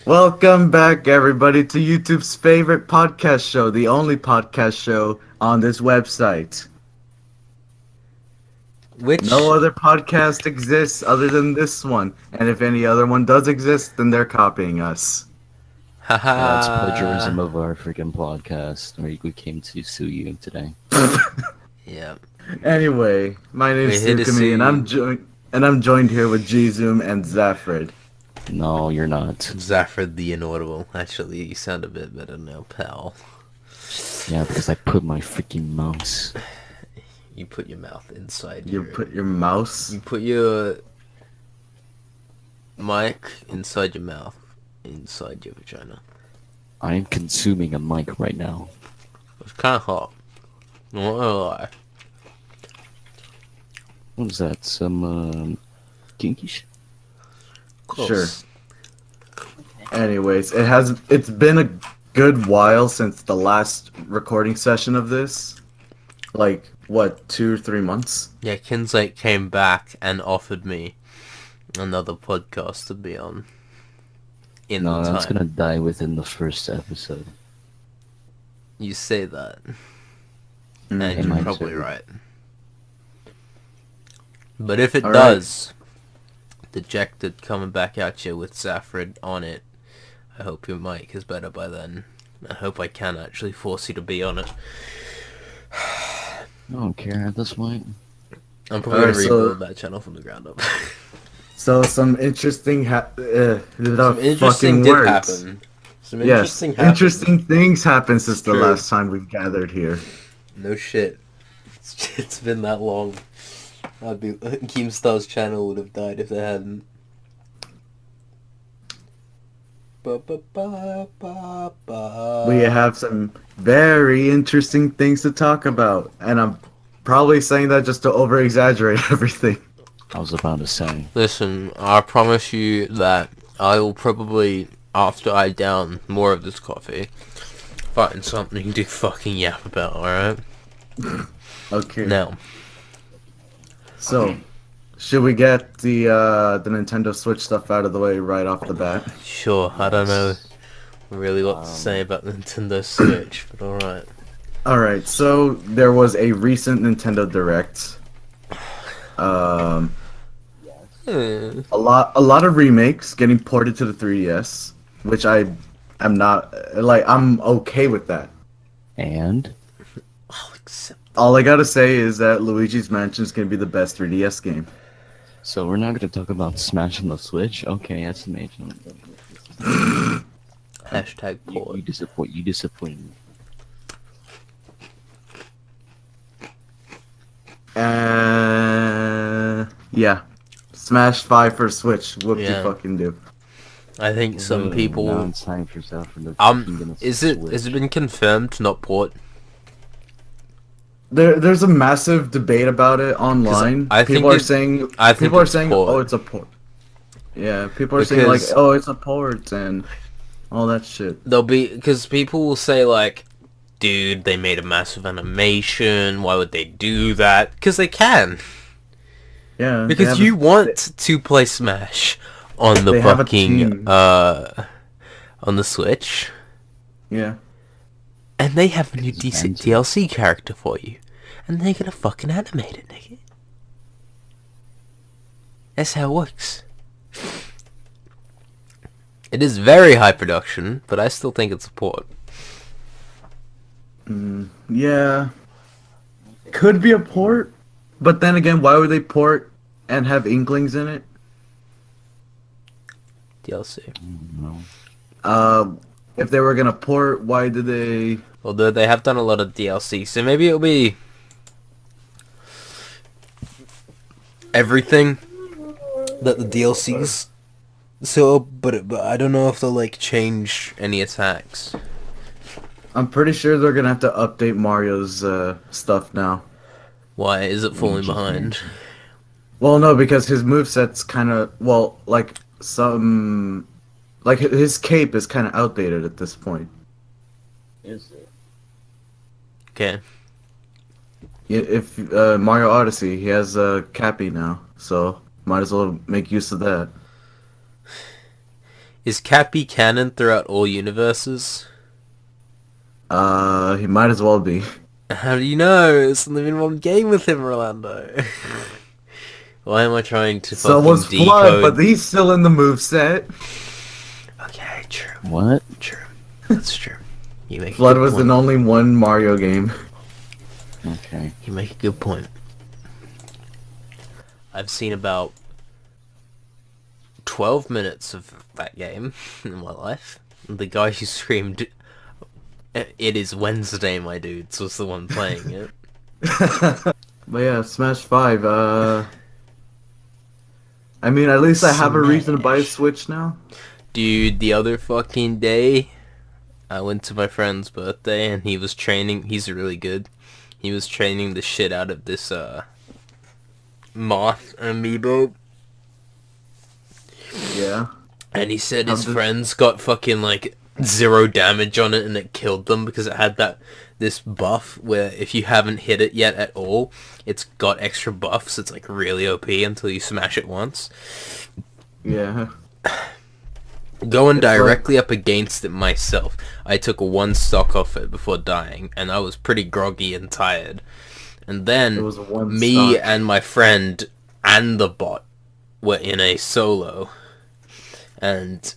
Welcome back, everybody, to YouTube's favorite podcast show, the only podcast show on this website. No Which, other podcast exists other than this one, and if any other one does exist, then they're copying us. That's haha. plagiarism of our freaking podcast. We came to sue you today. Yeah, Anyway, my we're name's here to Tsukimi, and see I'm joined here with G-Zoom and Zafred. No, you're not. Zafred the Inaudible. Actually, you sound a bit better now, pal. Yeah, because I put my freaking mouse. You put your mouth inside You your... put your mouse. You put your mic inside your mouth, inside your vagina. I am consuming a mic right now. It's kind of hot. Not gonna lie. What was that? Some kinky shit? Close. Sure. Anyways, it's been a good while since the last recording session of this. Like, what, 2 or 3 months? Yeah, Kinslake came back and offered me another podcast to be on. In No, the that's time. gonna die within the first episode. You say that. Mm, And It you're might probably too. right. But if it All does, dejected coming back at you with Zafred on it, I hope your mic is better by then. I hope I can actually force you to be on it. I don't care at this point. I'm probably Alright, gonna so- rebuild that channel from the ground up. So some interesting the Some interesting fucking did words. happen. Some Yes, interesting happened. interesting things happened since the True. last time we gathered here. No shit. It's been that long. Keemstar's channel would have died if they hadn't. We have some very interesting things to talk about, and I'm probably saying that just to over-exaggerate everything. I was about to say. Listen, I promise you that I will probably, after I down more of this coffee, find something to fucking yap about, alright? Okay. Now, So, should we get the Nintendo Switch stuff out of the way right off the bat? sure, I don't know really what to say about Nintendo Switch, but alright. Alright, so there was a recent Nintendo Direct. A lot of remakes getting ported to the 3DS, which I'm okay with that. And Oh, except All I gotta say is that Luigi's Mansion is gonna be the best 3DS game. so we're not gonna talk about Smash on the Switch. Okay, that's amazing. hashtag port. You disappoint me. Yeah. Smash 5 for Switch. Whoop Yeah. you fucking do. I think some Now people... it's time for South from the Is it been confirmed not port? There's a massive debate about it online. I think People are it's- saying I think people are it's saying, port. oh, it's a port. Yeah, people are saying like, Because- oh, it's a port and all that shit. There'll be... Because people will say like, dude, they made a massive animation, why would they do that? Because they can. Yeah. they Because have you a- want to play Smash on the They have a fucking, team. on the Switch. Yeah. And they have a new decent expensive. DLC character for you. And they're gonna fucking animate it, nigga. That's how it works. It is very high production, but I still think it's a port. Yeah. Could be a port, but then again, why would they port and have Inklings in it? DLC. No. If they were gonna port, why did they? Although they have done a lot of DLC, so maybe it'll be everything that the DLCs. So, but I don't know if they'll like change any attacks. I'm pretty sure they're gonna have to update Mario's stuff now. Why is it falling Luigi's behind? Mansion. Well, no, because his moveset's kind of like his cape is kind of outdated at this point. Is it? Okay. If Mario Odyssey, he has a Cappy now, so might as well make use of that. Is Cappy canon throughout all universes? He might as well be. How do you know? It's only been one game with him, Rolando. Why am I trying to So fucking was Flood, but decode? he's still in the moveset. Okay, true. What? True. That's true. You make Flood a good was point. in only one Mario game. Okay. You make a good point. I've seen about 12 minutes of that game in my life. The guy who screamed, "It is Wednesday, my dudes," was the one playing it. But yeah, Smash 5, I mean, at least I have a reason to buy a Smash. Switch now. Dude, the other fucking day, I went to my friend's birthday and he was training. He's really good. He was training the shit out of this moth amiibo, Yeah. and he said How his does- friends got fucking like 0 damage on it and it killed them because it had this buff where if you haven't hit it yet at all, it's got extra buffs. It's like really OP until you smash it once. Yeah. Going It's directly up against it myself, I took 1 stock off it before dying, and I was pretty groggy and tired. And It then was one me stock. and my friend and the bot were in a solo, and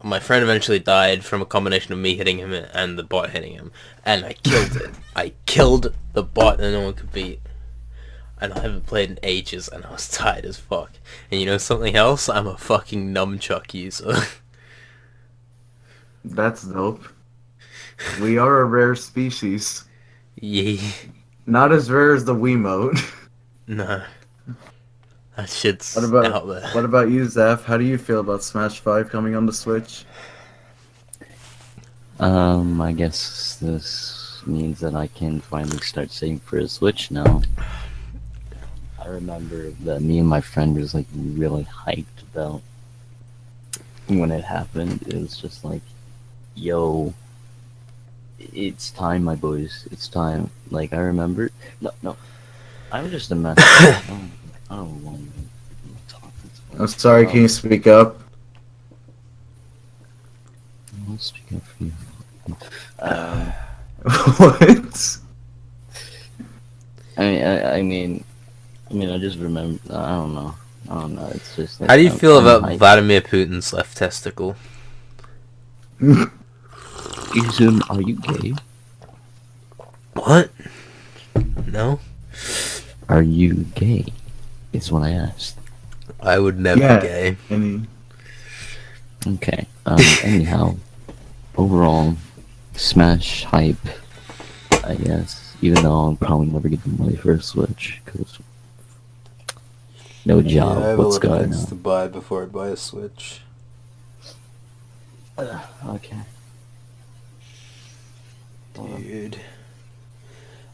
my friend eventually died from a combination of me hitting him and the bot hitting him, and I killed it. I killed the bot that no one could beat. And I haven't played in ages, and I was tired as fuck. And you know something else? I'm a fucking nunchuck user. That's dope. We are a rare species. Yeah. Not as rare as the Wiimote. No. That shit's What about out there. what about you, Zeph? How do you feel about Smash 5 coming on the Switch? I guess this means that I can finally start saving for a Switch now. I remember that me and my friend was like really hyped about when it happened. It was just like, yo, it's time, my boys. It's time. Like, I remember. No. I'm just a mess. I don't want to talk. I'm sorry, can you speak up? I'll speak up for you. What? I mean, I just remember. I don't know. It's just like. How do you feel I'm about hyped. Vladimir Putin's left testicle? Are you gay? What? No? Are you gay? Is what I asked. I would never Yeah. be gay. Any... Okay. Anyhow, overall, Smash hype. I guess, even though I'll probably never get the money for a Switch, because no job. What's going on? to buy before I buy a Switch. Okay. Dude.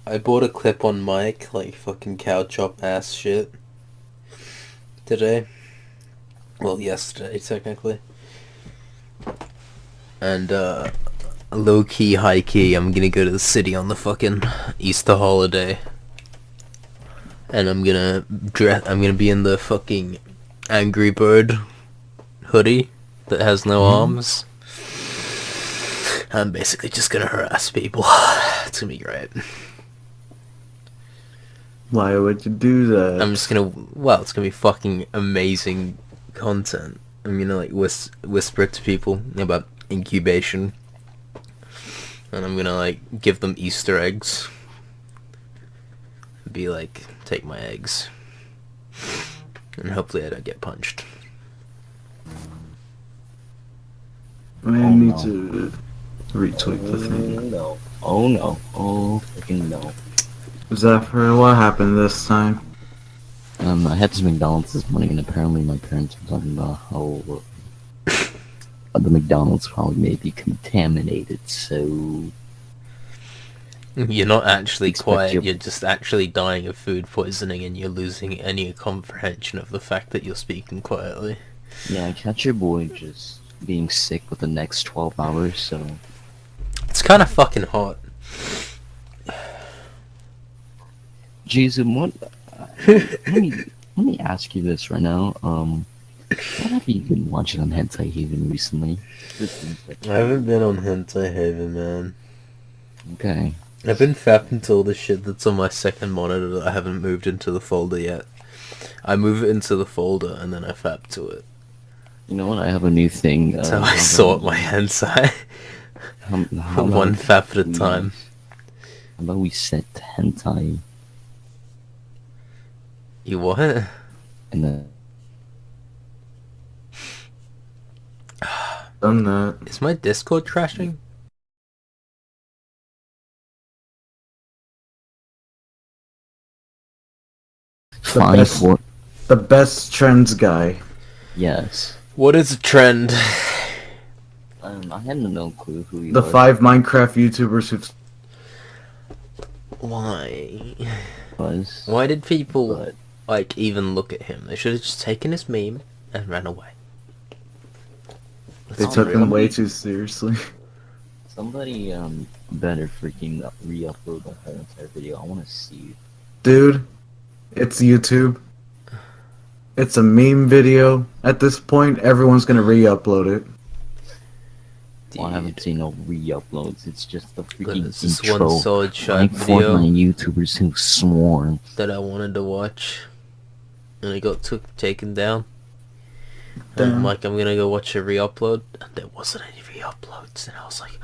I bought a clip-on mic, like fucking cow chop ass shit. Today. Well, yesterday, technically. And, low-key, high-key, I'm gonna go to the city on the fucking Easter holiday. And I'm gonna be in the fucking Angry Bird hoodie that has no arms. I'm basically just gonna harass people. It's gonna be great. Why would you do that? I'm just gonna, well, it's gonna be fucking amazing content. I'm gonna like whisper it to people about incubation. And I'm gonna like give them Easter eggs. Be like, take my eggs. And hopefully I don't get punched. I need to retweet the thing. No. Oh no. Oh freaking no. Zephyr, what happened this time? I had some McDonald's this morning, and apparently my parents were talking about how the McDonald's probably may be contaminated. So You're not actually Expect quiet, your- you're just actually dying of food poisoning and you're losing any comprehension of the fact that you're speaking quietly. yeah, catch your boy just being sick for the next 12 hours. So It's kinda fucking hot. Jason, what? let me ask you this right now. What have you been watching on Hentai Haven recently? I haven't been on Hentai Haven, man. Okay. I've been fapping to all the shit that's on my second monitor that I haven't moved into the folder yet. I move it into the folder and then I fap to it. You know what? I have a new thing. That's how I sort my Hentai. How One about fap at a we- time. How about we set Hentai You what? and then Done that. Is my Discord crashing? five best- four? The best trends guy. Yes. What is a trend? I had no clue who you The are. 5 Minecraft YouTubers who've... Why? Was. Why did people, But like, even look at him? They should have just taken his meme and ran away. They Oh, took him really? way too seriously. somebody better freaking re-upload the whole entire video. I want to see. Dude, it's YouTube. It's a meme video. At this point, everyone's gonna re-upload it. Well, I haven't seen no re-uploads. It's just the freaking There's this intro. one solid shot Like video Fortnite YouTubers who've sworn. that I wanted to watch, and it got taken down. And Damn. I'm like, I'm gonna go watch a re-upload, and there wasn't any re-uploads, and I was like,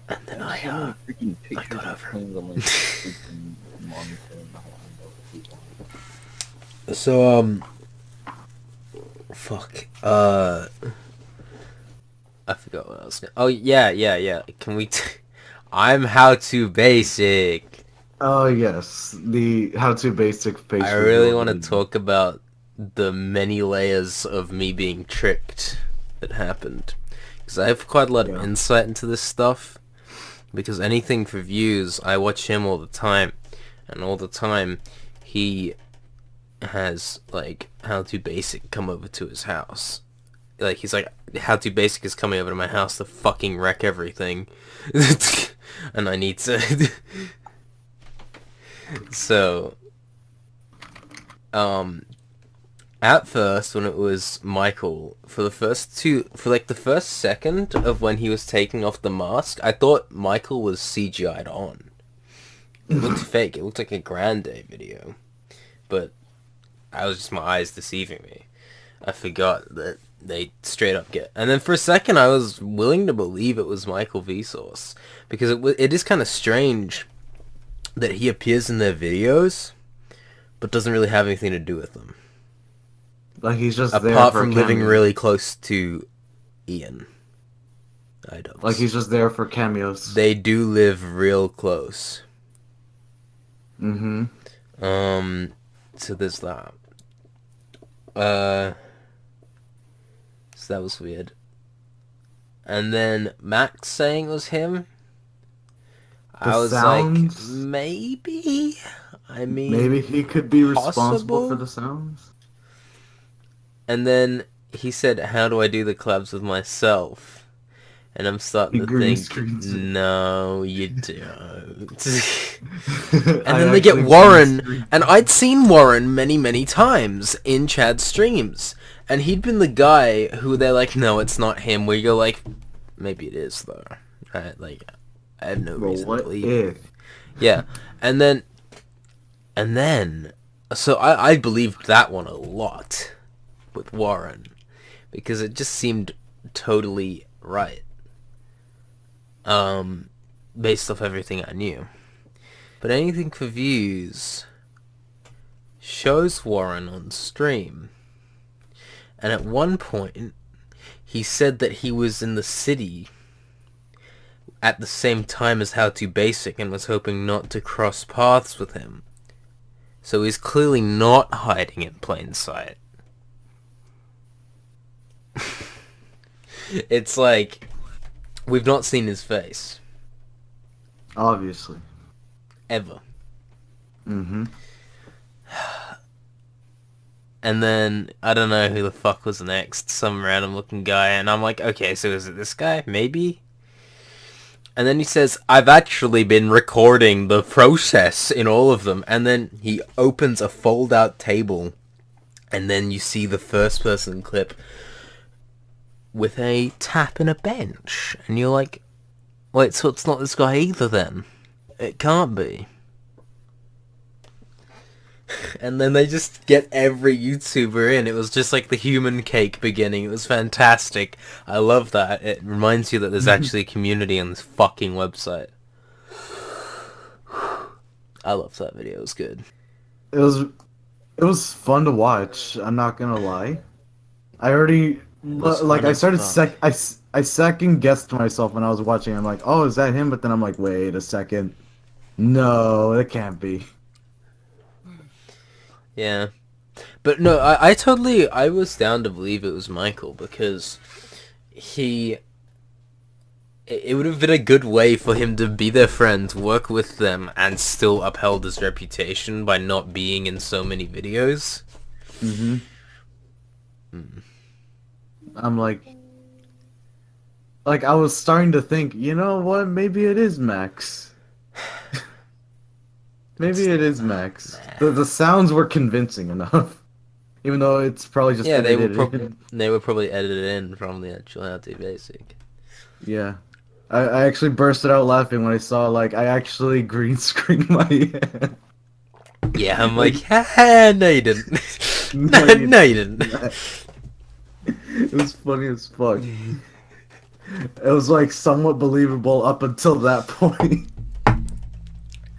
and then I got over it. So fuck. I forgot what I was gonna. Oh yeah. Can we? I'm how to basic. Oh yes, the how-to basic face. I really reveal want to video. talk about the many layers of me being tricked that happened, because I have quite a lot of Yeah. insight into this stuff. Because anything for views, I watch him all the time, and all the time he has like how to basic come over to his house. Like he's like, how to basic is coming over to my house to fucking wreck everything, and I need to. So, at first when it was Michael, for the first second of when he was taking off the mask, I thought Michael was CGI'd on. It looked fake. It looked like a Grande video, but I was just my eyes deceiving me. I forgot that they straight up get. And then for a second, I was willing to believe it was Michael Vsauce, because it is kind of strange that he appears in their videos, but doesn't really have anything to do with them, Like he's just there apart for from living cameos. really close to Ian. I don't. Like he's just there for cameos. They do live real close. Mm-hmm. So there's that. So that was weird. And then Max saying it was him. I was sounds? like, maybe. I mean, Maybe he could be responsible possible? for the sounds. And then he said, "How do I do the collabs with myself?" And I'm starting He to green think, screens it. no, you don't. And And then they get Warren, and I'd seen Warren many, many times in Chad's streams, and he'd been the guy who they're like, no, it's not him, where you're like, maybe it is, though. I have no reason to what believe. if? Yeah, and then, so I believed that one a lot with Warren, because it just seemed totally right. Based off everything I knew. But anything for views shows Warren on stream. And at one point, he said that he was in the city at the same time as How To Basic and was hoping not to cross paths with him. So he's clearly not hiding in plain sight. It's like, we've not seen his face. Obviously. Ever. Mm-hmm. And then, I don't know who the fuck was next. Some random looking guy. And I'm like, okay, so is it this guy? Maybe? And then he says, I've actually been recording the process in all of them. And then he opens a fold-out table and then you see the first person clip with a tap in a bench, and you're like, wait, so it's not this guy either then? It can't be. And then they just get every YouTuber in. It was just like the human cake beginning. It was fantastic. I love that. It reminds you that there's actually a community on this fucking website. I loved that video. It was good. It was fun to watch. I'm not gonna lie. I already like I started I second guessed myself when I was watching. I'm like, oh, is that him? But then I'm like, wait a second. No, it can't be. Yeah. But no, I was down to believe it was Michael, because it would have been a good way for him to be their friend, work with them, and still upheld his reputation by not being in so many videos. Mm-hmm. I'm like I was starting to think, you know what? Maybe it is Max. Maybe it is Max. The sounds were convincing enough, even though it's probably just they were edited. probably edited in from the actual How to Basic. Yeah, I actually bursted out laughing when I saw I actually green screened my head. Yeah, I'm like, no you didn't. No, you didn't. It was funny as fuck. It was somewhat believable up until that point.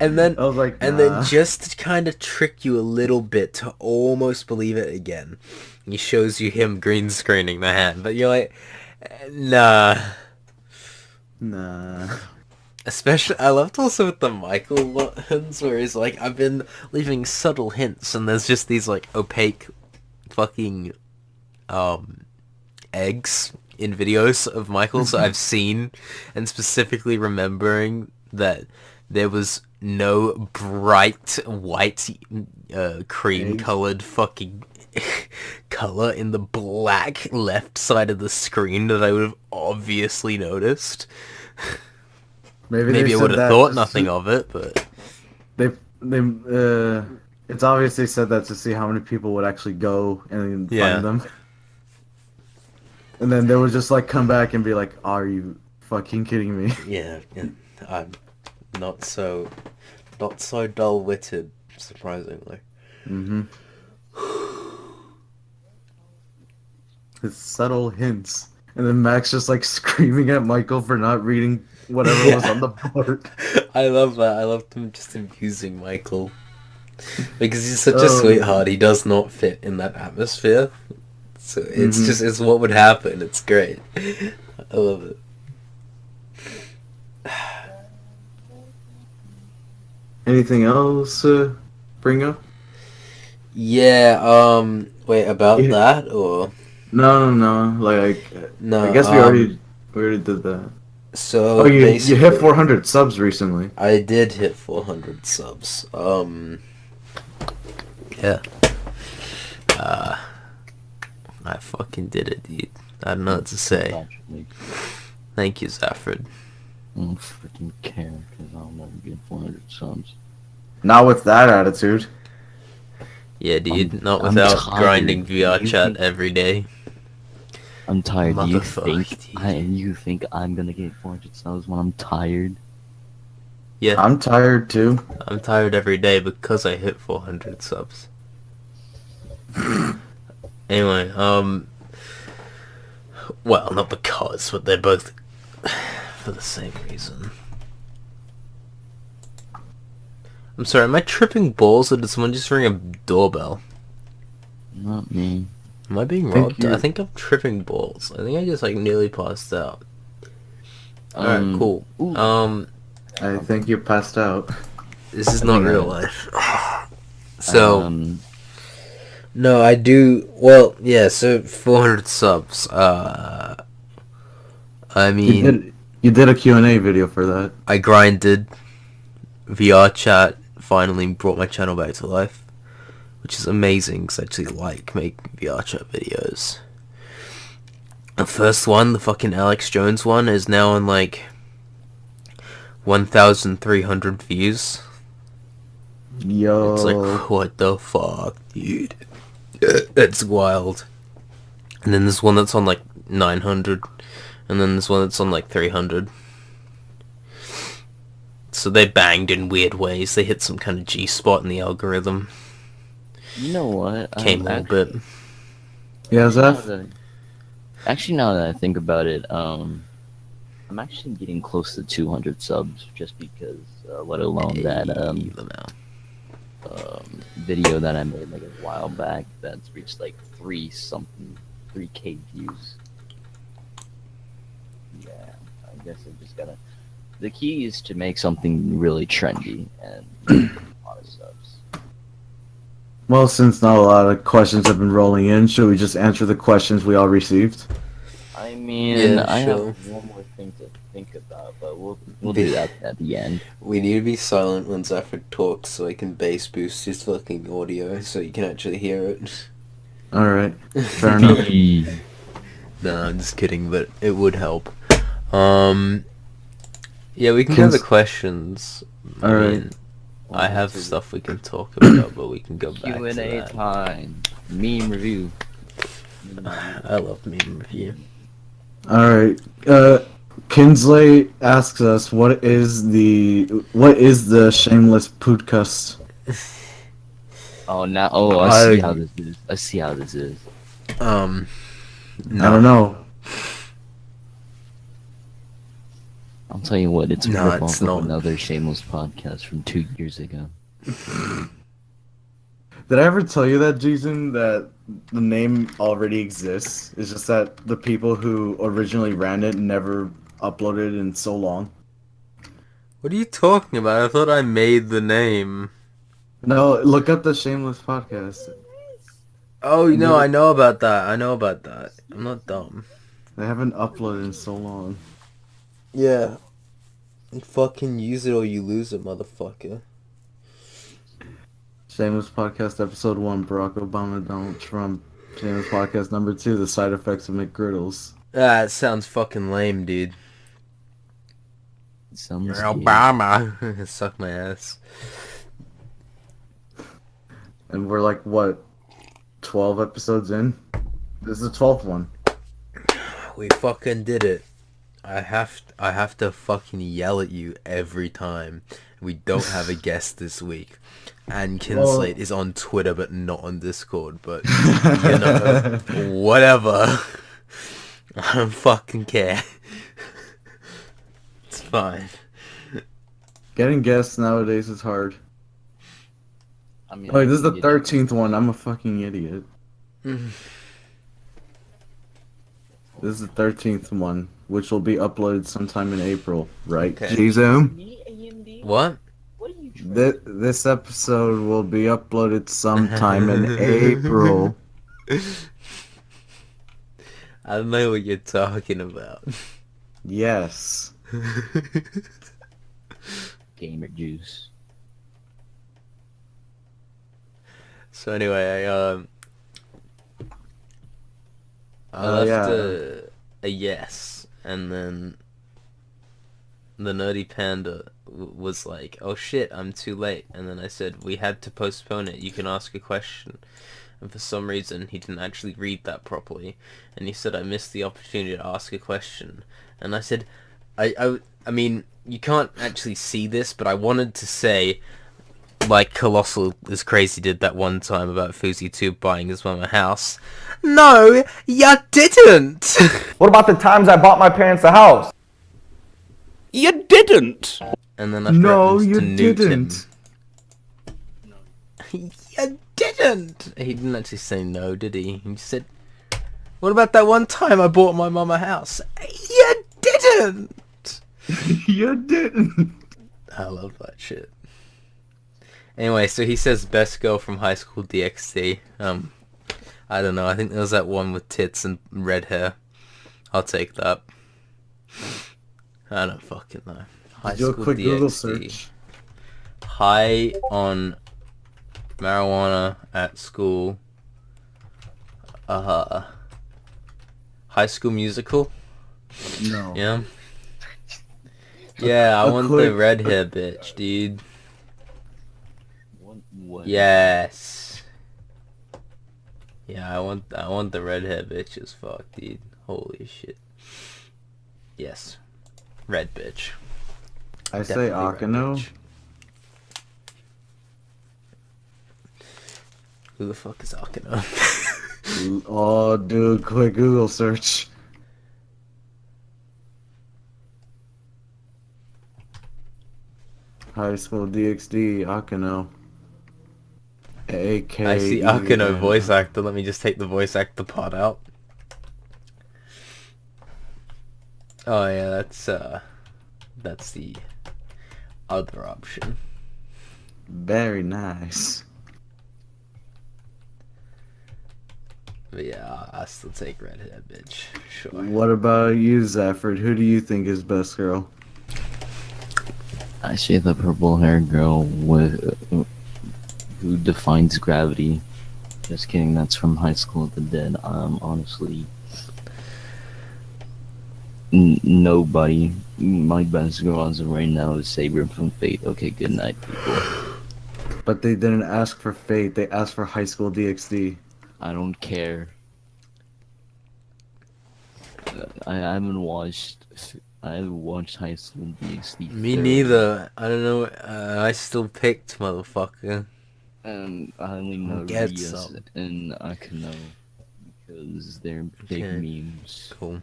And then I was like, nah. And then just to kind of trick you a little bit to almost believe it again, he shows you him green screening the hand, but you're like, nah. Especially, I loved also with the Michael ones where he's like, I've been leaving subtle hints, and there's just these opaque fucking eggs in videos of Michael's I've seen, and specifically remembering that there was no bright white cream colored fucking color in the black left side of the screen that I would have obviously noticed. Maybe I would have thought nothing of it, but it's obvious they said that to see how many people would actually go and find them. And then they would just come back and be like, "Are you fucking kidding me?" Yeah, I'm not so dull-witted, surprisingly. Mm-hmm. His subtle hints, and then Max just screaming at Michael for not reading whatever was on the board. I love that. I loved him just abusing Michael because he's such a sweetheart. He does not fit in that atmosphere, so it's it's what would happen. It's great. I love it. Anything else to bring up? Yeah, wait, about that, or? No. No, I guess we already did that. So, you hit 400 subs recently. I did hit 400 subs. Yeah. I fucking did it, dude. I don't know what to say. Thank you, Zafford. I don't freaking care, because I'll never get 400 subs. Not with that attitude. Yeah, dude, not without grinding VR chat every day. I'm tired. Do you think I'm gonna get 400 subs when I'm tired? Yeah. I'm tired too. I'm tired every day because I hit 400 subs. Anyway, well, not because, but they're both for the same reason. I'm sorry, am I tripping balls or did someone just ring a doorbell? Not me. Am I being robbed? I think I'm tripping balls. I think I just nearly passed out. Alright, cool. I think you passed out. This is not real life. So, no, I do, well, yeah, so 400 subs, I mean... You did a Q&A video for that. I grinded. VR chat finally brought my channel back to life, which is amazing because I actually like making VR chat videos. The first one, the fucking Alex Jones one, is now on 1,300 views. Yo. It's what the fuck, dude? It's wild. And then there's one that's on like 900, and then there's one that's on like 300. So they banged in weird ways. They hit some kind of G spot in the algorithm. You know what? Came a little bit. Yeah, Zeph? Actually, now that I think about it, I'm actually getting close to 200 subs just because, let alone that video that I made like a while back that's reached like 3K views. Yeah, I guess I just gotta. The key is to make something really trendy and a lot of subs. Well, since not a lot of questions have been rolling in, should we just answer the questions we all received? I mean, Yeah, I sure. have one more thing to think about, but we'll do that at the end. We need to be silent when Zafra talks so I can bass boost his fucking audio so you can actually hear it. Alright, fair enough. No, I'm just kidding, but it would help. Yeah, we can go to the questions. Alright. I have stuff we can talk about, but we can go back to Q&A that. time. Meme review. I love meme review. Alright. Kinsley asks us, what is the Shameless podcast? I see how this is. I see how this is. No. I don't know. I'll tell you what, it's a No, rip-off it's of not. another Shameless podcast from 2 years ago. Did I ever tell you that, Jason, that the name already exists? It's just that the people who originally ran it never uploaded in so long. What are you talking about? I thought I made the name. No, look up the Shameless podcast. Oh, no, I know about that. I'm not dumb. They haven't uploaded in so long. Yeah. Fucking use it or you lose it, motherfucker. Shameless podcast episode 1, Barack Obama, Donald Trump. Shameless podcast number 2, the side effects of McGriddles. That sounds fucking lame, dude. Sounds You're good. Obama. Suck my ass. And we're like, what, 12 episodes in? This is the 12th one. We fucking did it. I have to fucking yell at you every time. We don't have a guest this week. And Kinslate is on Twitter but not on Discord, but you know, whatever. I don't fucking care. It's fine. Getting guests nowadays is hard. I mean, Wait, this is the 13th one. I'm a fucking idiot. This is the 13th one, which will be uploaded sometime in April, right? Okay. G-Zoom? What? This episode will be uploaded sometime in April. I don't know what you're talking about. Yes. Gamer juice. So anyway, I left a yes, and then the nerdy panda was like, "Oh shit, I'm too late." And then I said, "We had to postpone it. You can ask a question." And for some reason, he didn't actually read that properly, and he said, "I missed the opportunity to ask a question." And I said, I mean, you can't actually see this, but I wanted to say, like Colossal is Crazy did that one time about Foozy2 buying his mum a house. No, you didn't! What about the times I bought my parents a house? You didn't! And then I No, threatened you to nuke didn't. him. You didn't! He didn't actually say no, did he? He said, what about that one time I bought my mum a house? You didn't! You didn't. I love that shit. Anyway, so he says best girl from High School DxD. I don't know. I think there was that one with tits and red hair. I'll take that. I don't fucking know. High Do a School quick Google DxD. search. High on marijuana at school. High School Musical. No. Yeah. Yeah, I A want quick- the red hair bitch, dude. What? Yes. Yeah, I want the red hair bitch as fuck, dude. Holy shit. Yes. Red bitch. I say Definitely red Akano. bitch. Who the fuck is Akano? Oh, dude, quick Google search. High School DxD Akano. I see Akano AKEN. voice actor. Let me just take the voice actor part out. Oh yeah, that's the other option. Very nice. But yeah, I still take red hair bitch. Sure. What about you, Zafford? Who do you think is best girl? I say the purple haired girl with who defines gravity. Just kidding, that's from High School of the Dead. Honestly, nobody. My best girl as of right now is Saber from Fate. Okay, good night, people. But they didn't ask for Fate. They asked for High School DxD. I don't care. I haven't watched. I haven't watched High School DxD. Me thoroughly. neither. I don't know. I still picked motherfucker. And I only know Get Rias some. and Akano because they're big Okay. memes. Cool.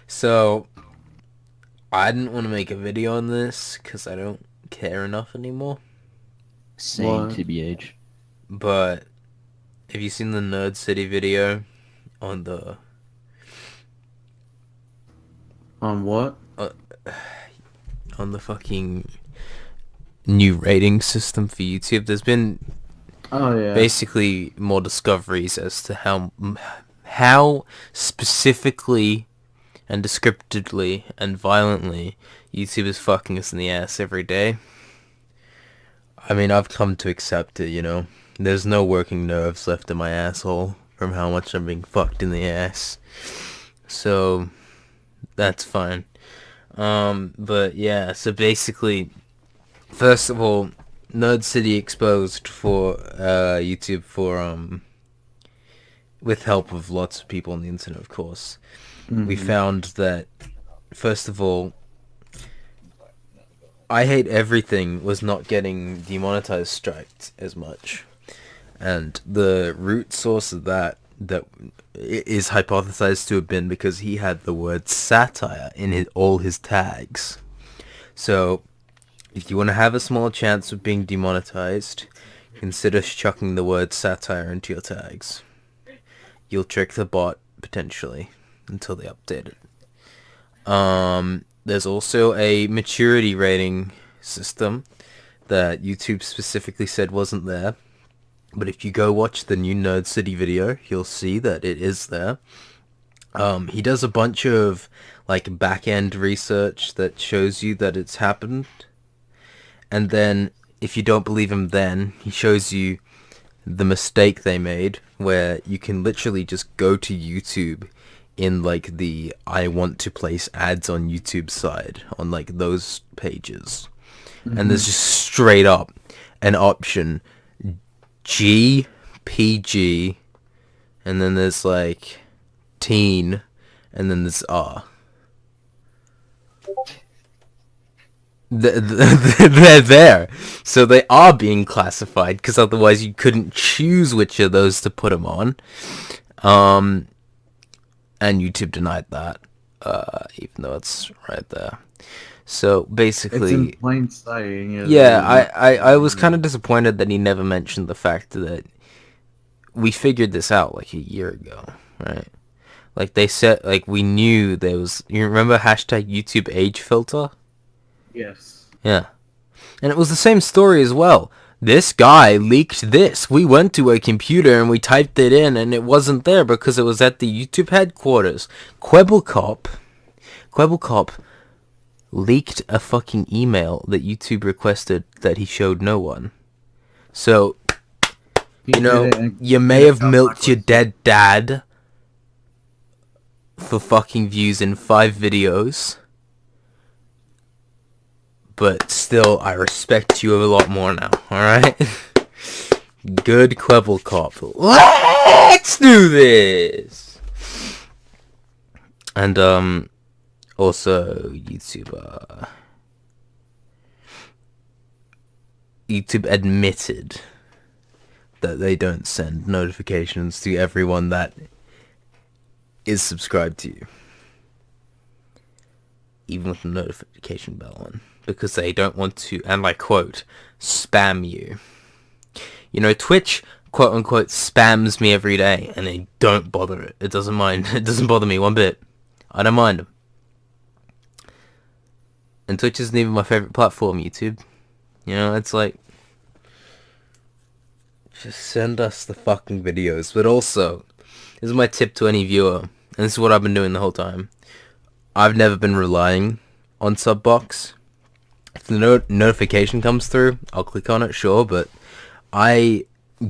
So I didn't want to make a video on this because I don't care enough anymore. Same What? TBH. But have you seen the Nerd City video on the On what? on the fucking new rating system for YouTube? There's been Oh yeah. basically more discoveries as to how specifically and descriptively and violently YouTube is fucking us in the ass every day. I mean, I've come to accept it, you know. There's no working nerves left in my asshole from how much I'm being fucked in the ass. So, that's fine. But yeah, so basically, first of all, Nerd City exposed for YouTube for with help of lots of people on the internet, of course. We found that, first of all, I Hate Everything was not getting demonetized striked as much. And the root source of that is hypothesized to have been because he had the word satire in all his tags. So, if you want to have a small chance of being demonetized, consider chucking the word satire into your tags. You'll trick the bot, potentially, until they update it. There's also a maturity rating system that YouTube specifically said wasn't there. But if you go watch the new Nerd City video, you'll see that it is there. He does a bunch of like back-end research that shows you that it's happened. And then, if you don't believe him then, he shows you the mistake they made, where you can literally just go to YouTube in like the I want to place ads on YouTube side, on like those pages. And there's just straight up an option G, PG, and then there's like teen, and then there's R. They're there, so they are being classified because otherwise you couldn't choose which of those to put them on. And YouTube denied that, even though it's right there. So It's basically, in plain sight. And yeah, I was kind of disappointed that he never mentioned the fact that we figured this out like a year ago, right? Like they said, like we knew there was. You remember hashtag YouTube age filter? Yes. Yeah. And it was the same story as well. This guy leaked this. We went to a computer and we typed it in and it wasn't there because it was at the YouTube headquarters. Quebblecop leaked a fucking email that YouTube requested that he showed no one. So, you know, you may have milked your dead dad for fucking views in 5 videos. but still, I respect you a lot more now, alright? Good Quibble Cop. Let's do this! And, also, YouTube admitted that they don't send notifications to everyone that is subscribed to you. Even with the notification bell on. Because they don't want to, and I quote, spam you. You know, Twitch, quote unquote, spams me every day, and they don't bother it. It doesn't bother me one bit. I don't mind them. And Twitch isn't even my favorite platform, YouTube. You know, it's like, just send us the fucking videos. But also, this is my tip to any viewer, and this is what I've been doing the whole time. I've never been relying on Subbox. If the notification comes through, I'll click on it, sure, but I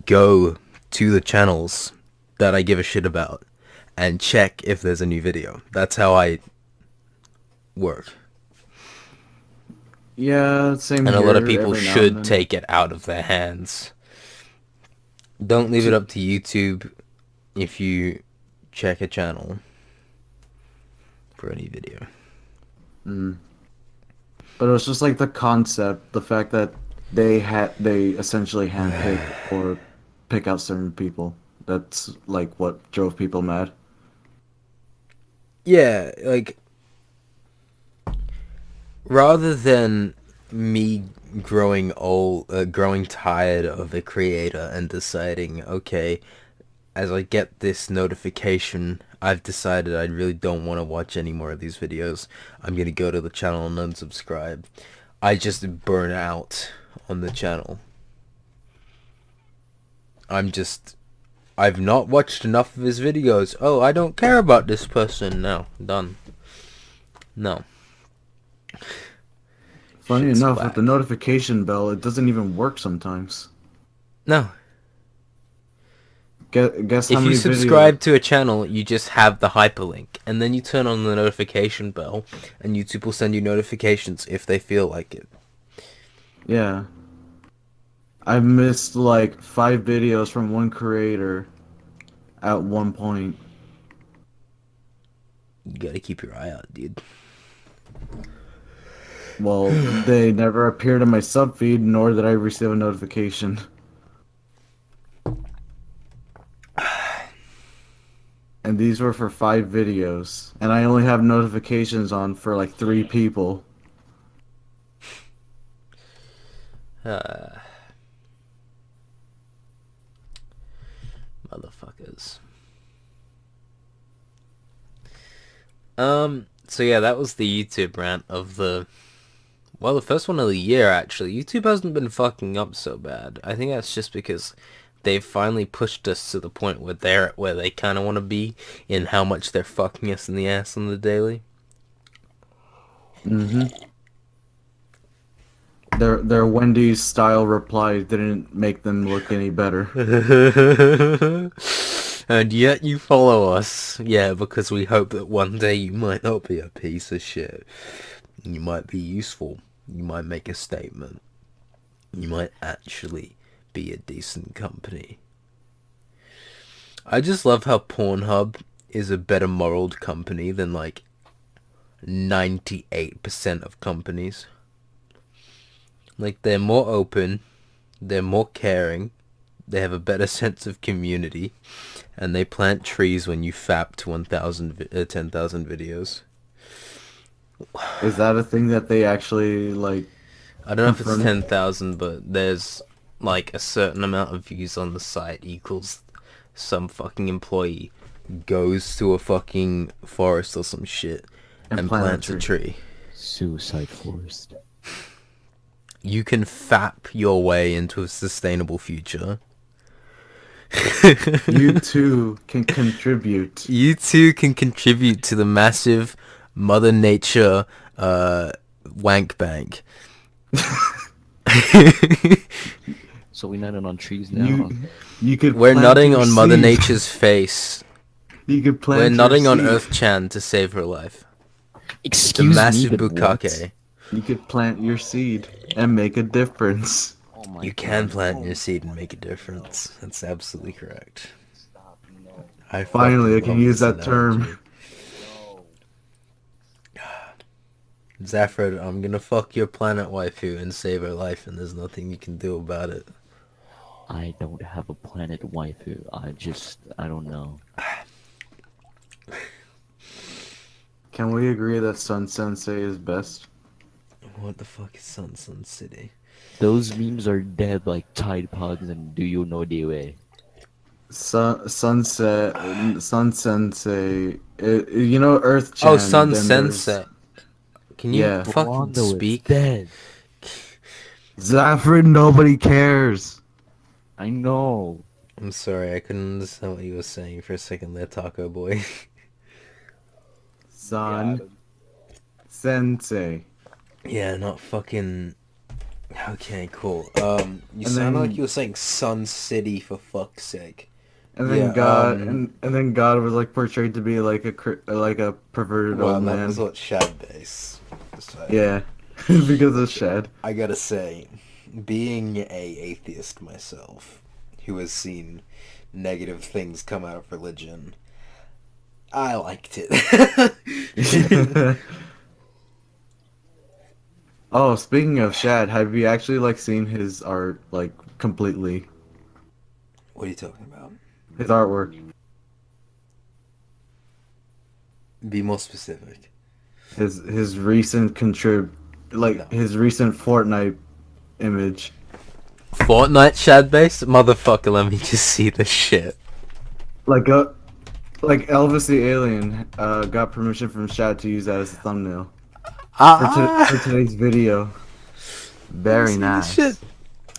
go to the channels that I give a shit about and check if there's a new video. That's how I work. Yeah, same And here. a lot of people every now and should then. take it out of their hands. Don't leave it up to YouTube if you check a channel for any video. But it was just like the concept, the fact that they essentially handpick or pick out certain people. That's like what drove people mad. Yeah, like, rather than me growing tired of a creator and deciding, okay, as I get this notification, I've decided I really don't want to watch any more of these videos. I'm going to go to the channel and unsubscribe. I just burn out on the channel. I've not watched enough of his videos. Oh, I don't care about this person. No, done. No. Funny Shit's enough, whack. with the notification bell, it doesn't even work sometimes. No. Guess how If many you subscribe to a channel, you just have the hyperlink, and then you turn on the notification bell, and YouTube will send you notifications if they feel like it. Yeah. I've missed like 5 videos from one creator at one point. You gotta keep your eye out, dude. Well, they never appeared in my sub feed, nor did I receive a notification. And these were for 5 videos, and I only have notifications on for like 3 people. Motherfuckers. So yeah, that was the YouTube rant of the first one of the year, actually. YouTube hasn't been fucking up so bad. I think that's just because they've finally pushed us to the point where they're where they kind of want to be in how much they're fucking us in the ass on the daily. Their Wendy's style replies didn't make them look any better. And yet you follow us. Yeah, because we hope that one day you might not be a piece of shit. You might be useful. You might make a statement. You might actually be a decent company. I just love how Pornhub is a better moraled company than like 98% of companies. Like, they're more open, they're more caring, they have a better sense of community, and they plant trees when you fap to 10,000 videos. Is that a thing that they actually like? I don't know if it's confirm? 10,000, but there's like a certain amount of views on the site equals some fucking employee goes to a fucking forest or some shit and plants a tree. Suicide forest. You can fap your way into a sustainable future. You too can contribute. You too can contribute to the massive Mother Nature wank bank. So we nutted on trees now. You could. We're plant nutting your on Mother seed. Nature's face. You could plant. We're your nutting on seed. Earth-chan to save her life. The Excuse massive me, but what? bukake. You could plant your seed and make a difference. Oh my You god. can plant your seed and make a difference. That's absolutely correct. Stop, no. I Finally, I fucking can love use this that term. analogy. Zaffred, I'm gonna fuck your planet waifu and save her life, and there's nothing you can do about it. I don't have a planet waifu. I don't know. Can we agree that Sun Sensei is best? What the fuck is Sun City? Those memes are dead like Tide Pods and Do You Know WII? Sun Sensei. You know Earth Oh, Chan. Sun Then there's Sensei. Can you yeah. fucking Rondo is speak? dead. Zaffred. Nobody cares. I know. I'm sorry, I couldn't understand what you were saying for a second there, Taco Boy. Sun Sensei. Yeah, not fucking... Okay, cool. You And sound like then you were saying Sun City for fuck's sake. and Yeah, then God and then God was like portrayed to be like a perverted well, old that man. was what Shad Base decided. Yeah, because of Shed. I gotta say, being a atheist myself, who has seen negative things come out of religion, I liked it. Oh, speaking of Shad, have you actually like seen his art like completely? What are you talking about? His artwork. Be more specific. His recent No. his recent Fortnite image. Fortnite Shad Base? Motherfucker, let me just see the shit. Like a like Elvis the alien got permission from Shad to use that as a thumbnail for today's video. Very See this nice. shit?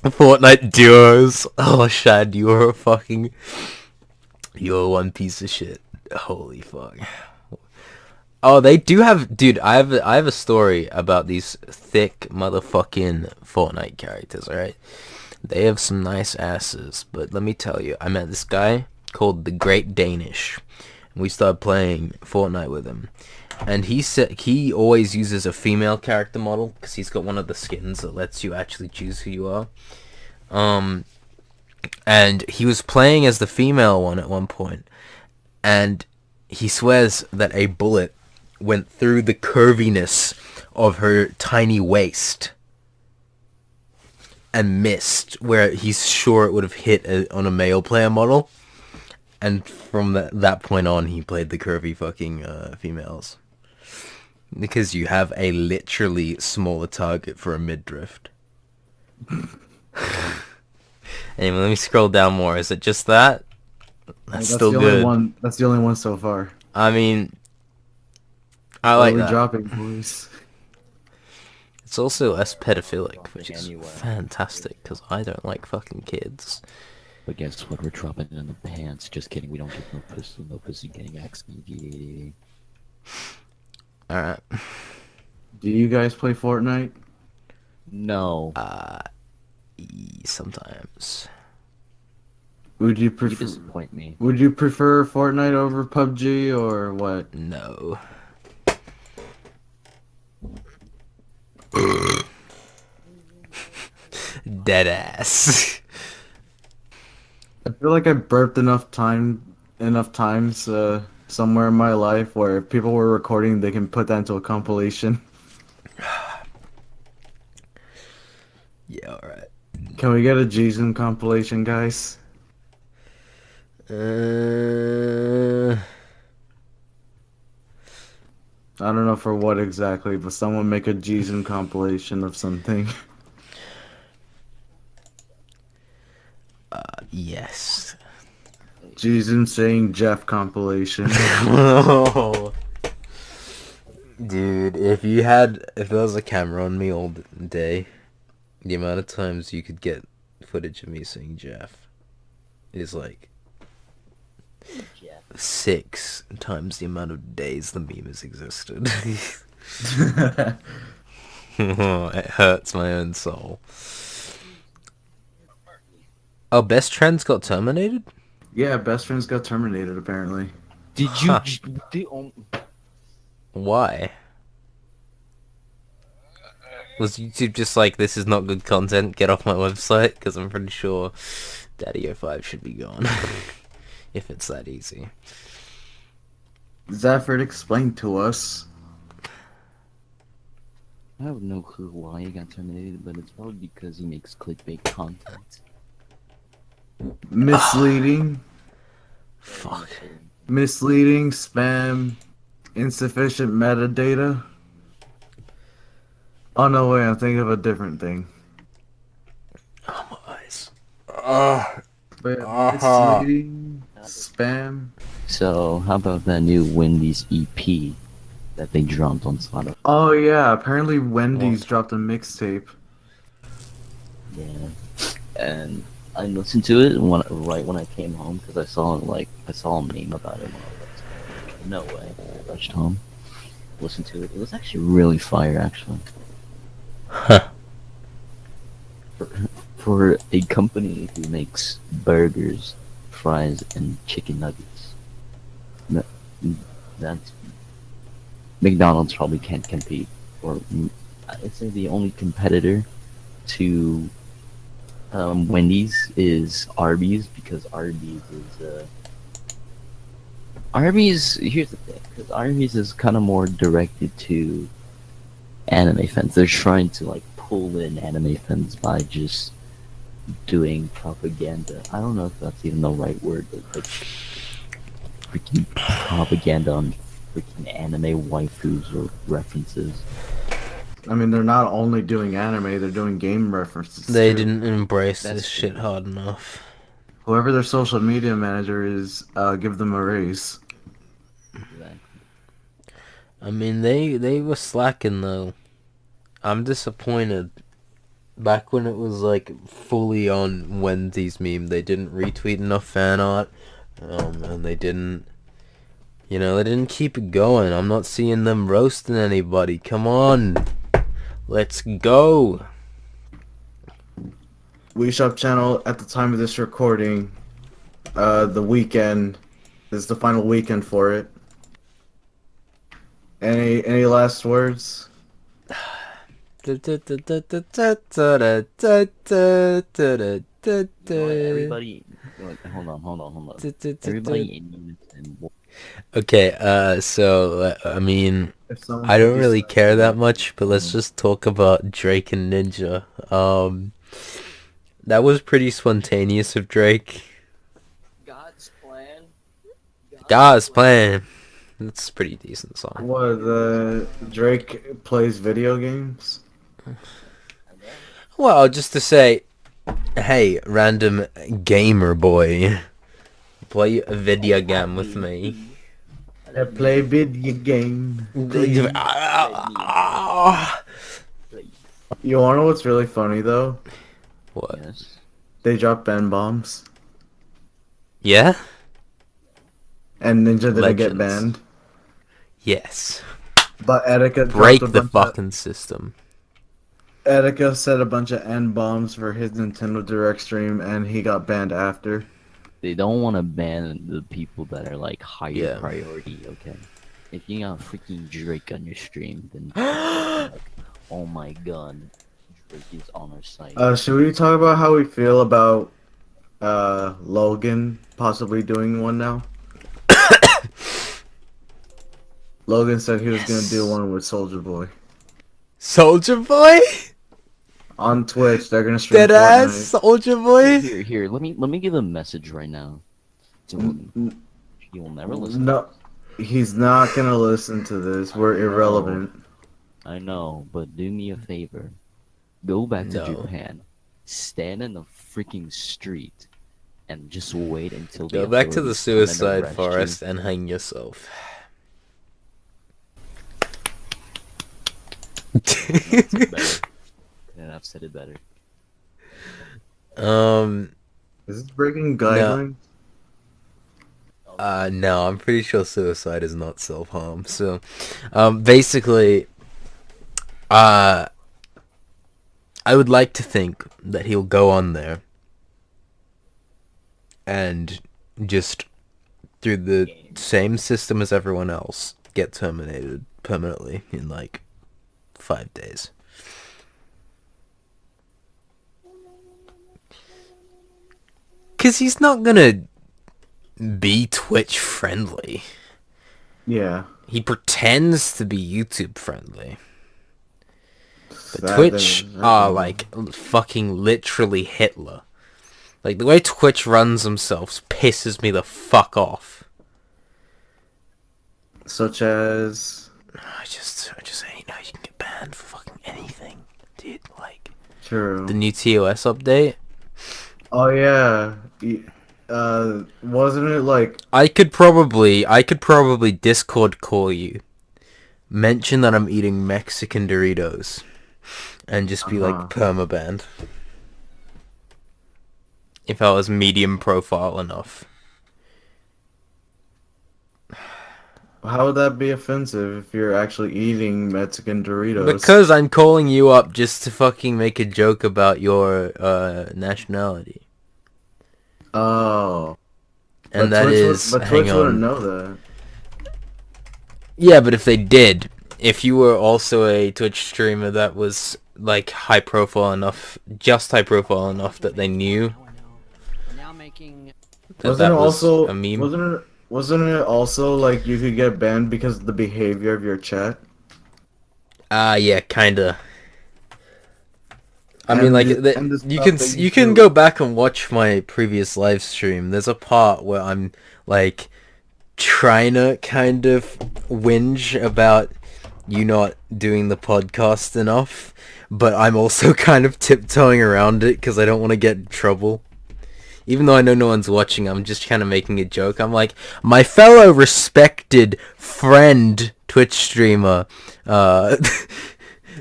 Fortnite duos. Oh, Shad, you're a fucking... You're one piece of shit. Holy fuck. Oh, they do have... Dude, I have a story about these thick motherfucking Fortnite characters, alright? They have some nice asses, but let me tell you, I met this guy called the Great Danish. And we started playing Fortnite with him. And he said he always uses a female character model because he's got one of the skins that lets you actually choose who you are. And he was playing as the female one at one point, and he swears that a bullet went through the curviness of her tiny waist and missed where he's sure it would have hit on a male player model. And from that point on, he played the curvy fucking females. Because you have a literally smaller target for a midriff. Anyway, let me scroll down more. Is it just that? That's still the good. only one. That's the only one so far. I mean, I like Early that. dropping, boys. It's also less pedophilic, which is Anyway. fantastic, because I don't like fucking kids. But guess what? We're dropping it in the pants. Just kidding. We don't get no pussy. No pussy getting XBD. Alright. Do you guys play Fortnite? No. Sometimes. Would you You prefer? disappoint me. Would you prefer Fortnite over PUBG or what? No. Dead ass. I feel like I burped enough times somewhere in my life where if people were recording, they can put that into a compilation. Yeah, alright. Can we get a Jason compilation, guys? I don't know for what exactly, but someone make a Jason compilation of something. Yes. Jason saying Jeff compilation. Dude, if there was a camera on me all day, the amount of times you could get footage of me saying Jeff is like 6 times the amount of days the meme has existed. It hurts my own soul. Oh, Best Trends got terminated? Yeah, Best Friends got terminated apparently. Did you? Why? Was YouTube just like, this is not good content, get off my website? Because I'm pretty sure Daddy 05 should be gone. If it's that easy. Zafford explained to us. I have no clue why he got terminated, but it's probably because he makes clickbait content. Misleading. Fuck. Misleading, spam, insufficient metadata. Oh no, wait, I'm thinking of a different thing. Oh, my eyes. But misleading, spam. So, how about that new Wendy's EP that they dropped on Spotify? Oh yeah, apparently Wendy's What? dropped a mixtape. Yeah. And I listened to it right when I came home because I saw a meme about it when I was like, no way. I rushed home, listened to it. It was actually really fire, actually. Huh. For a company who makes burgers, fries, and chicken nuggets, that, that's McDonald's probably can't compete. Or I'd say the only competitor to Wendy's is Arby's, because Arby's. Here's the thing, because Arby's is kind of more directed to anime fans. They're trying to like pull in anime fans by just doing propaganda. I don't know if that's even the right word, but like freaking propaganda on freaking anime waifus or references. I mean, they're not only doing anime, they're doing game references They too. didn't embrace That's this shit true. hard enough. Whoever their social media manager is, give them a raise. Exactly. I mean, they were slacking though. I'm disappointed. Back when it was like fully on Wendy's meme, they didn't retweet enough fan art, and they didn't, they didn't keep it going. I'm not seeing them roasting anybody. Come on, let's go. Wii Shop channel at the time of this recording, the weekend is the final weekend for it. Any last words? Everybody, like, hold on. Everybody in unison. Okay, so I mean, If someone I could don't really decide care to that like, much, but let's just talk about Drake and Ninja. That was pretty spontaneous of Drake. God's plan. God's plan. That's a pretty decent song. what the Drake plays video games. Well, just to say, hey, random gamer boy, play a video game with me. I play video game. You wanna know what's really funny though? What? Yes. They dropped Ben bombs, Yeah? and Ninja didn't get Legends. banned. Yes. But Etika Break dropped a the bunch fucking system. Etika said a bunch of N bombs for his Nintendo Direct stream, and he got banned after. They don't want to ban the people that are like higher Yeah. priority. Okay. If you got freaking Drake on your stream, then like, oh my god, Drake is on our site. Should we talk about how we feel about Logan possibly doing one now? Logan said he was gonna do one with Soldier Boy Soldier Boy? on Twitch. They're gonna stream Dead ass Fortnite. Soldier Boy? Here, let me give a message right now to him. He will never listen. No, he's not gonna listen to this. We're irrelevant. I know, but do me a favor. Go back to No. Japan. Stand in the freaking street and just wait until Go the back to the authorities come and suicide arrest forest you. and hang yourself. That's better. Yeah, I've said it better. Is this breaking guidelines? No, I'm pretty sure suicide is not self-harm. So, basically, I would like to think that he'll go on there and just through the same system as everyone else get terminated permanently in like 5 days. because he's not gonna be Twitch friendly. Yeah. He pretends to be YouTube friendly. But That Twitch is- are like fucking literally Hitler. Like the way Twitch runs themselves pisses me the fuck off. Such as I just hate how you can get banned for fucking anything, dude. Like true. the new TOS update. Oh yeah. Wasn't it like I could probably Discord call you, mention that I'm eating Mexican Doritos, and just be like permabanned. If I was medium profile enough. how would that be offensive if you're actually eating Mexican Doritos? Because I'm calling you up just to fucking make a joke about your nationality. Oh. And But that Twitch is, but hang Twitch wouldn't on. know that. Yeah, but if they did, if you were also a Twitch streamer that was like high profile enough, just high profile enough that they knew that Wasn't it was also a meme. wasn't it also like you could get banned because of the behavior of your chat? Yeah, kinda. I And mean, like and the you stuff can that you can do. go back and watch my previous live stream. There's a part where I'm like trying to kind of whinge about you not doing the podcast enough, but I'm also kind of tiptoeing around it because I don't want to get in trouble. Even though I know no one's watching, I'm just kind of making a joke. I'm like, my fellow respected friend Twitch streamer,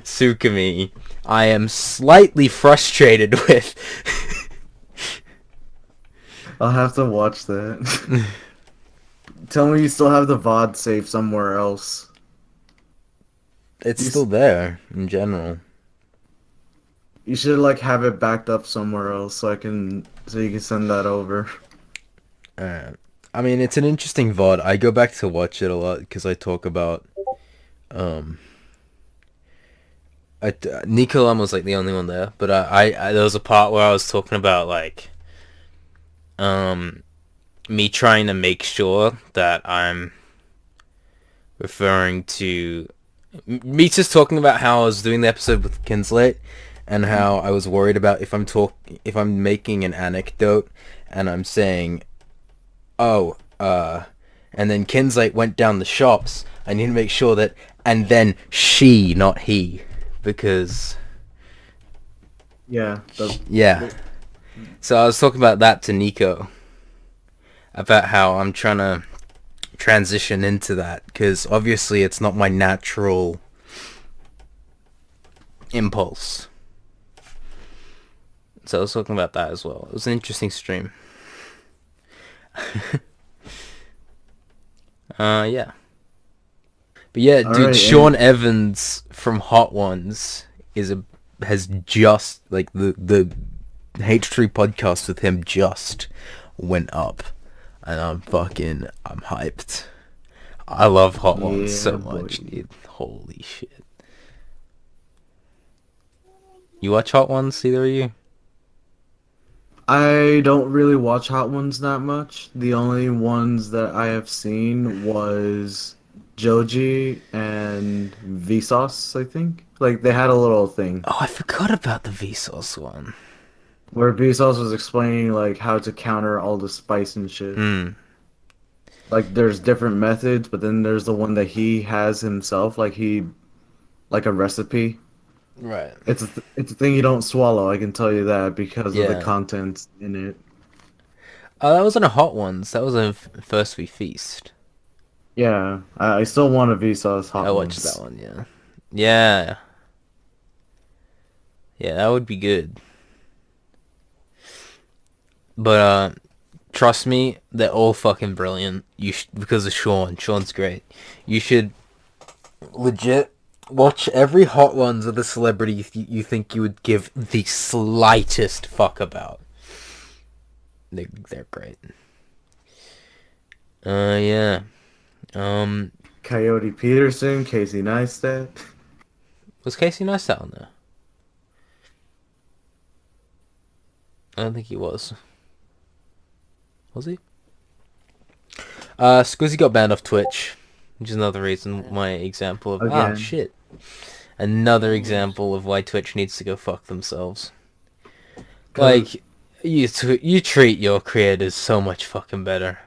Tsukimi, I am slightly frustrated with. I'll have to watch that. Tell me you still have the VOD saved somewhere else. It's still there, in general. You should like have it backed up somewhere else so you can send that over. I mean, it's an interesting VOD. I go back to watch it a lot because I talk about, Nicolam was like the only one there, but I there was a part where I was talking about like, me trying to make sure that I'm referring to me just talking about how I was doing the episode with Kinslate and how I was worried about if I'm making an anecdote and I'm saying, oh, and then Kinslate went down the shops. I need to make sure that, and then she, not he, because Yeah. yeah. So I was talking about that to Nico, about how I'm trying to transition into that, because obviously it's not my natural impulse. So I was talking about that as well. It was an interesting stream. Yeah. But yeah, dude, Alright, Sean Evans from Hot Ones has just like the H3 podcast with him just went up, and I'm hyped. I love Hot Ones so much, dude. Holy shit. You watch Hot Ones, either of you? I don't really watch Hot Ones that much. The only ones that I have seen was Joji and Vsauce, I think. Like they had a little thing Oh, I forgot about the Vsauce one. where Vsauce was explaining like how to counter all the spice and shit. Like there's different methods, but then there's the one that he has himself, like a recipe. Right. It's a thing you don't swallow, I can tell you that, because of the Yeah. contents in it. Oh, that wasn't a Hot Ones. That was a First We Feast. Yeah, I still want a Vsauce Hot I watched Ones. that one, yeah. Yeah. Yeah, that would be good. But, trust me, they're all fucking brilliant. Because of Sean. Sean's great. You should legit watch every Hot Ones of the celebrity you think you would give the slightest fuck about. They're great. Yeah. Coyote Peterson, Casey Neistat. Was Casey Neistat on there? I don't think he was. Was he? Squizzy got banned off Twitch, which is another reason why example of Again. shit. Another example of why Twitch needs to go fuck themselves. Like, you treat your creators so much fucking better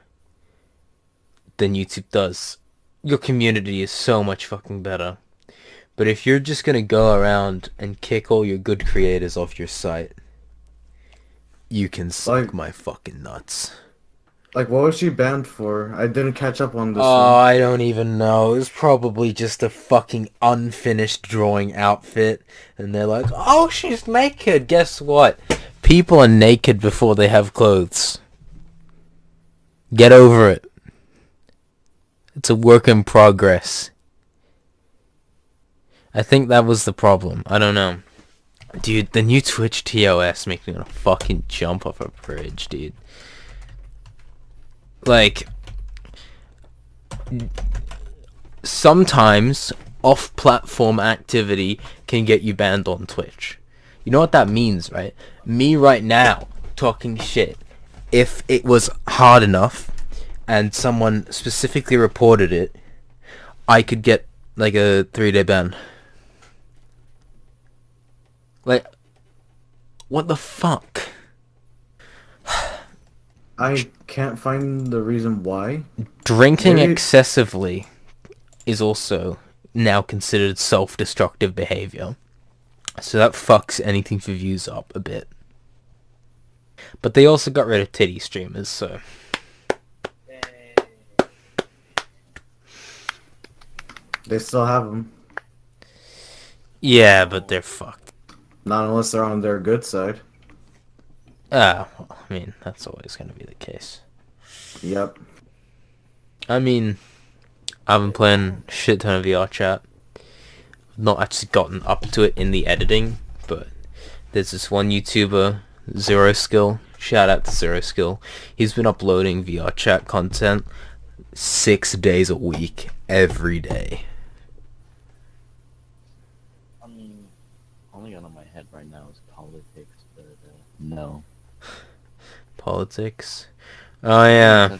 than YouTube does. Your community is so much fucking better. But if you're just gonna go around and kick all your good creators off your site, you can suck my fucking nuts. Like, what was she banned for? I didn't catch up on this one. I don't even know. It was probably just a fucking unfinished drawing outfit. And they're like, oh, she's naked. Guess what? People are naked before they have clothes. Get over it. It's a work in progress. I think that was the problem. I don't know. Dude, the new Twitch TOS makes me want to fucking jump off a bridge, dude. Like, sometimes off-platform activity can get you banned on Twitch. You know what that means, right? Me right now, talking shit. If it was hard enough, and someone specifically reported it, I could get, like, a 3-day ban. Like, what the fuck? I can't find the reason why. Drinking excessively is also now considered self-destructive behavior. So that fucks anything for views up a bit. But they also got rid of titty streamers, so... They still have them. Yeah, but they're fucked. Not unless they're on their good side. Well, I mean, that's always going to be the case. Yep. I mean, I've been playing a shit ton of VR chat. Not actually gotten up to it in the editing, but there's this one YouTuber, Zero Skill. Shout out to Zero Skill. He's been uploading VR chat content 6 days a week, every day. I mean, only gun on my head right now is politics, but no. Politics? Oh yeah.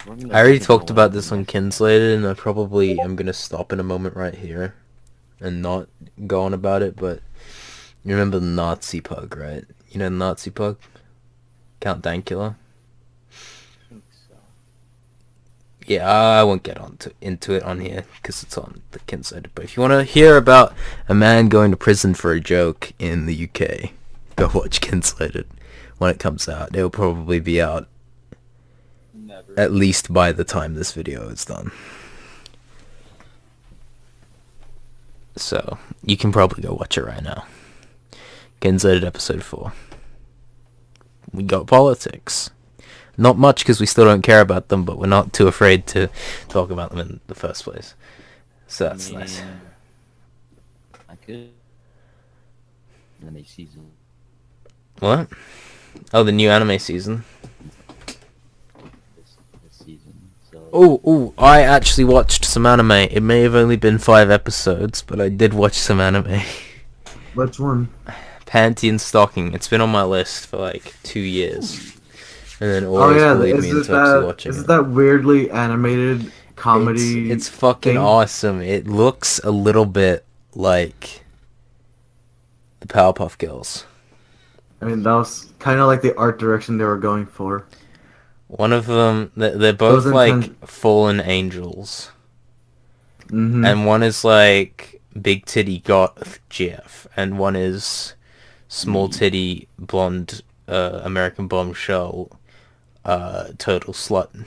I already talked about this on Kinslated, and I probably am gonna stop in a moment right here and not go on about it, but you remember the Nazi pug, right? You know the Nazi pug? Count Dankula? Yeah, I won't get into it on here because it's on the Kinslated. But if you want to hear about a man going to prison for a joke in the UK, go watch Kinslated when it comes out. It'll probably be out at least by the time this video is done. So, you can probably go watch it right now. Kinslated episode 4. We got politics. Not much because we still don't care about them, but we're not too afraid to talk about them in the first place. So that's nice. I could. Anime season. What? Oh, the new anime season. This season. So. Oh, I actually watched some anime. It may have only been 5 episodes, but I did watch some anime. Which one? Panty and Stocking. It's been on my list for like 2 years. And then always believed me into actually watching it. Is that weirdly animated comedy? It's fucking awesome. It looks a little bit like the Powerpuff Girls. I mean, that was kind of like the art direction they were going for. One of them, they're both like fallen angels. Mm-hmm. And one is like big titty goth GF, and one is small titty blonde American bombshell total slut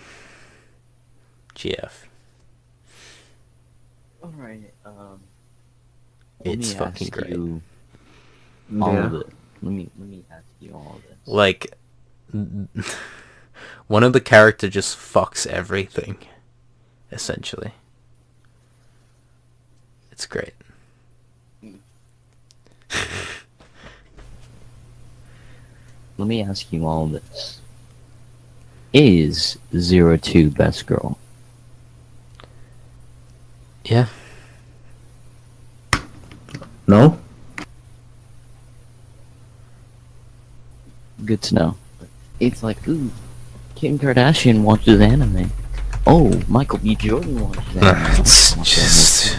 GF. Alright, it's fucking great. All of it. Let me ask you all of this. Like, one of the character just fucks everything, essentially. It's great. Let me ask you all this. Is 02 best girl? Yeah. No? Good to know. It's like, ooh, Kim Kardashian watches anime. Oh, Michael B. Jordan watches anime. It's Watch just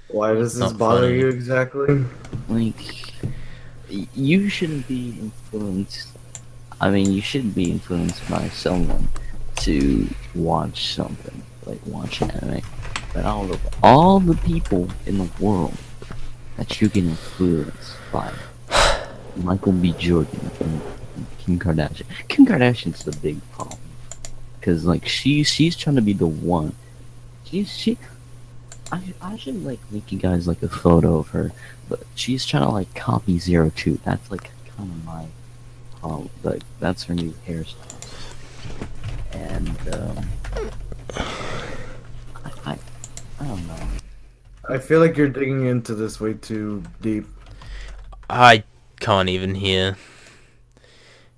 Why does this not bother funny. you exactly? Like, you shouldn't be influenced. I mean, you shouldn't be influenced by someone to watch something, like watch anime. But out of all the people in the world that you can influence by, Michael B. Jordan and Kim Kardashian. Kim Kardashian's the big problem. Cause like she's trying to be the one. She I should like make you guys like a photo of her, but she's trying to like copy 02. That's like kind of my like that's her new hairstyle. And I I don't know. I feel like you're digging into this way too deep. I can't even hear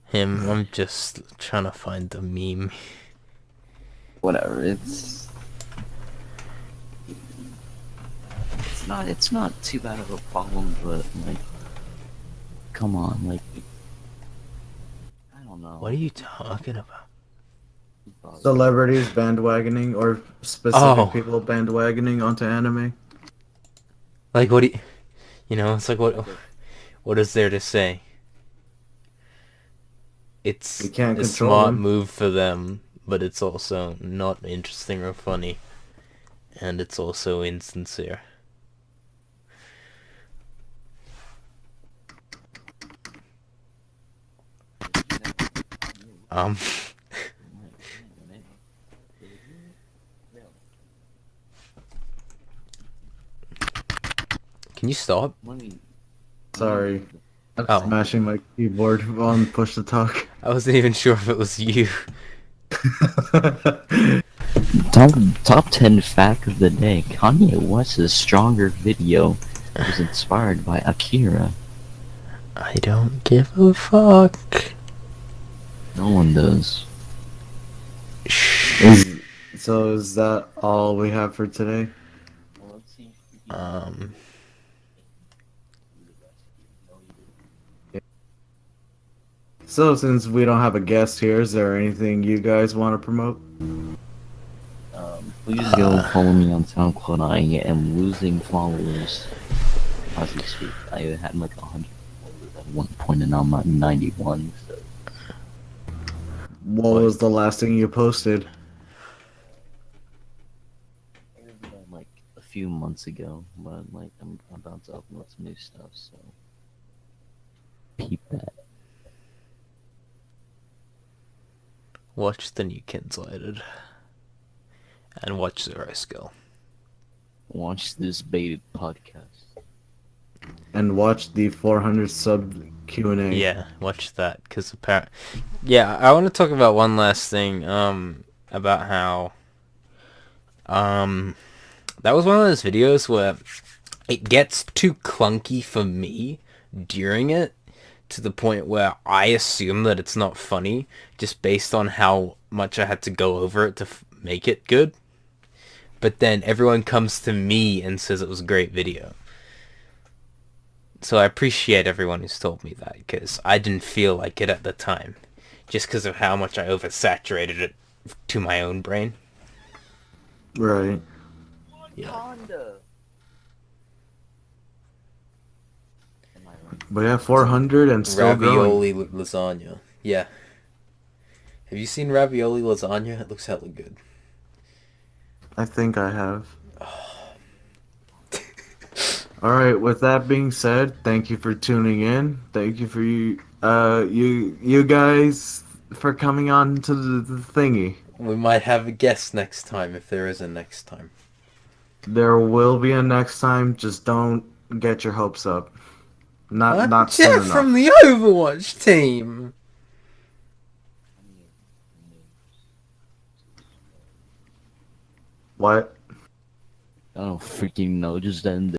him. I'm just trying to find the meme. Whatever. It's not too bad of a problem, but like, come on, like, I don't know. What are you talking about? Celebrities bandwagoning or specific Oh, people bandwagoning onto anime. like what do you know? It's like what is there to say? It's You can't a control smart them. move for them, but it's also not interesting or funny, and it's also insincere. Um, can you stop? Sorry. I'm Oh, smashing my keyboard on push to talk. I wasn't even sure if it was you. Top 10 fact of the day. Kanye West's Stronger video was inspired by Akira. I don't give a fuck. No one does. So is that all we have for today? Um, So since we don't have a guest here, is there anything you guys want to promote? Please go follow me on SoundCloud. I am losing followers as we speak. I had like 100 followers at one point, and now I'm at 91. So What was the last thing you posted? like a few months ago, but like I'm about to upload some new stuff. So peep that. watch the new Kids Lighted. And watch Zero Skill. Watch this baited podcast. And watch the 400 sub Q&A. Yeah, watch that, because apparently... Yeah, I want to talk about one last thing, about how... that was one of those videos where it gets too clunky for me during it, to the point where I assume that it's not funny, just based on how much I had to go over it to make it good. But then everyone comes to me and says it was a great video. So I appreciate everyone who's told me that, because I didn't feel like it at the time, just because of how much I oversaturated it to my own brain. Right. Yeah. But yeah, 400 and still growing. Ravioli lasagna. Yeah. Have you seen ravioli lasagna? It looks hella good. I think I have. Alright, with that being said, thank you for tuning in. Thank you for you guys for coming on to the thingy. We might have a guest next time, if there is a next time. There will be a next time, just don't get your hopes up. Not I'm soon Jeff enough. from the Overwatch team! What? I don't freaking know. Just end